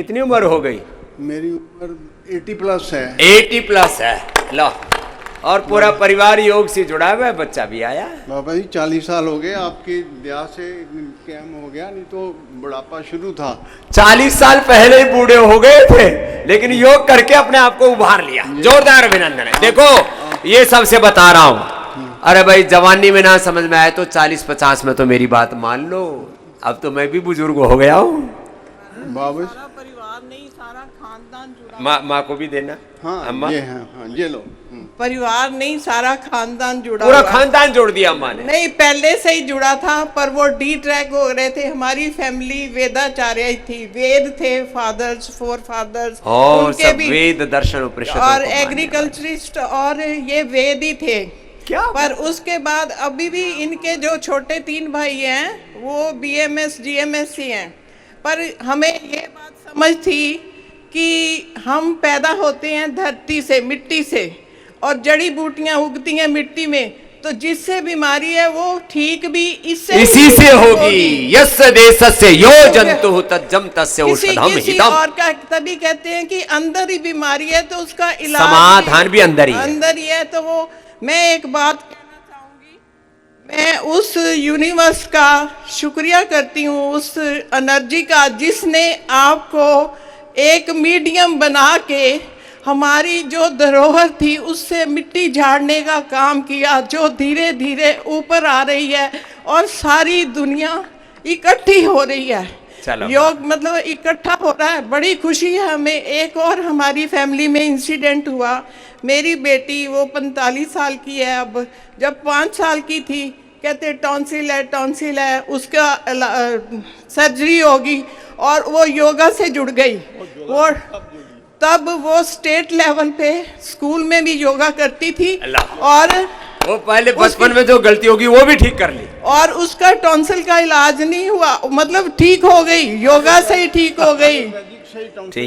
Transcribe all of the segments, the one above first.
कितनी उम्र हो गई? मेरी उम्र 80 प्लस है। 80 प्लस है। लो, और पूरा परिवार योग से जुड़ा हुआ है, बच्चा भी आया। बाबा जी 40 साल हो गए, आपकी दया से कैम हो गया, नहीं तो बुढ़ापा शुरू था। 40 साल पहले ही बूढ़े हो गए थे, लेकिन योग करके अपने आप को उभार लिया। जोरदार अभिनंदन है। देखो, ये सबसे बता रहा हूं। अरे भाई, जवानी में ना समझ में आए तो 40-50 में तो मेरी बात मान लो। अब तो मैं भी बुजुर्ग हो गया हूँ। बाबा सारा परिवार नहीं, सारा खानदान जुड़ा। माँ को भी देना। हाँ, अम्मा, ये हाँ, हाँ, ये लो। परिवार नहीं, सारा खानदान जुड़ा पूरा हुआ है। खानदान जोड़ दिया अम्मा ने। नहीं, पहले से ही जुड़ा था, पर वो डी ट्रैक हो रहे थे। हमारी फैमिली वेदाचार्य थी, वेद थे, फादर्स, फोर फादर्स, उनके भी वेद दर्शन उपनिषद और एग्रीकल्चरिस्ट, और ये वेद ही थे। क्या? पर उसके बाद अभी भी इनके जो छोटे 3 भाई हैं वो BMS GMS ही हैं। पर हमें ये बात समझ थी कि हम पैदा होते हैं धरती से, मिट्टी से, और जड़ी बूटियां उगती हैं मिट्टी में, तो जिससे बीमारी है वो ठीक भी इसी से होगी। यस्य देशस्य यो जंतुः तज्जम तस्य औषधम किसी हितम। और का तभी कहते हैं कि अंदर ही बीमारी है तो उसका इलाज समाधान भी अंदर ही है। तो वो मैं एक बात कहना चाहूंगी, मैं उस यूनिवर्स का शुक्रिया करती हूँ, उस एनर्जी का, जिसने आपको एक मीडियम बना के हमारी जो धरोहर थी उससे मिट्टी झाड़ने का काम किया, जो धीरे धीरे ऊपर आ रही है और सारी दुनिया इकट्ठी हो रही है। योग मतलब इकट्ठा हो रहा है, बड़ी खुशी है हमें। एक और हमारी फैमिली में इंसिडेंट हुआ। मेरी बेटी, वो 45 साल की है, अब जब 5 साल की थी कहते टॉन्सिल है, उसका सर्जरी होगी, और वो योगा से जुड़ गई। वो तब वो स्टेट लेवल पे स्कूल में भी योगा करती थी, और वो पहले बचपन में जो गलती होगी वो भी ठीक कर ली, और उसका टॉन्सिल का इलाज नहीं हुआ, मतलब ठीक हो गई, योगा से ही ठीक हो गई।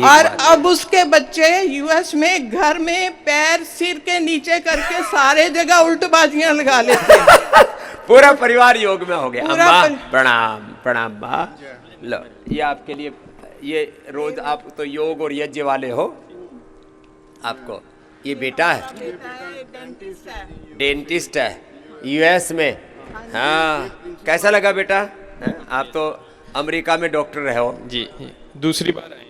और अब उसके बच्चे US में घर में पैर सिर के नीचे करके सारे जगह उल्टबाजियां लगा लेते हैं। पूरा परिवार योग में हो गया। अम्मा प्रणाम। प्रणाम माँ। लो, ये आपके लिए, ये रोज आप तो योग और यज्ञ वाले हो। आपको ये बेटा है, डेंटिस्ट है US में। हाँ, कैसा लगा बेटा? आप तो अमेरिका में डॉक्टर रहे हो। जी, दूसरी बार आए हैं।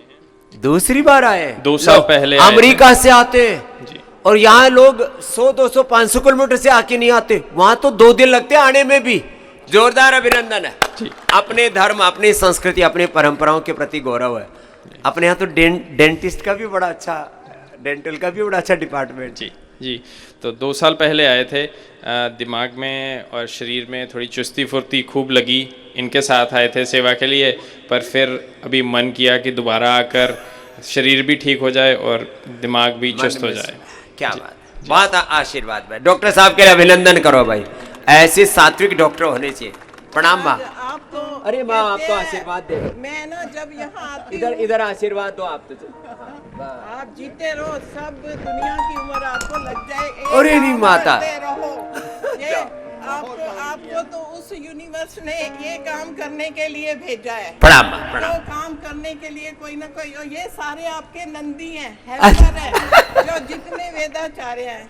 दूसरी बार आए? 2 साल पहले अमेरिका से आते जी। और यहाँ लोग 100, 200, 500 किलोमीटर से आके नहीं आते, वहां तो 2 दिन लगते आने में भी। जोरदार अभिनंदन है। अपने धर्म, अपनी संस्कृति, अपनी परंपराओं के प्रति गौरव है। अपने यहाँ तो डेंटिस्ट का भी बड़ा अच्छा, डेंटल का भी बड़ा अच्छा डिपार्टमेंट। जी, तो 2 साल पहले आए थे। दिमाग में और शरीर में थोड़ी चुस्ती फुर्ती खूब लगी, इनके साथ आए थे सेवा के लिए। पर फिर अभी मन किया कि दोबारा आकर शरीर भी ठीक हो जाए और दिमाग भी चुस्त हो जाए। क्या बात, बहुत आशीर्वाद भाई। डॉक्टर साहब के लिए अभिनंदन करो भाई, ऐसे सात्विक डॉक्टर होने चाहिए। प्रणाम माँ। अरे माँ, आपको आशीर्वाद दे। मैं ना जब यहाँ आती इधर आशीर्वाद दो आप। तो आप जीते रहो, सब दुनिया की उम्र आपको लग जाए। अरे नहीं माता, ये आपको तो उस यूनिवर्स ने ये काम करने के लिए भेजा है। प्रणाम। तो काम करने के लिए कोई ना कोई, ये सारे आपके नंदी हैं, हेल्पर हैं, जो जितने वेदाचार्य हैं।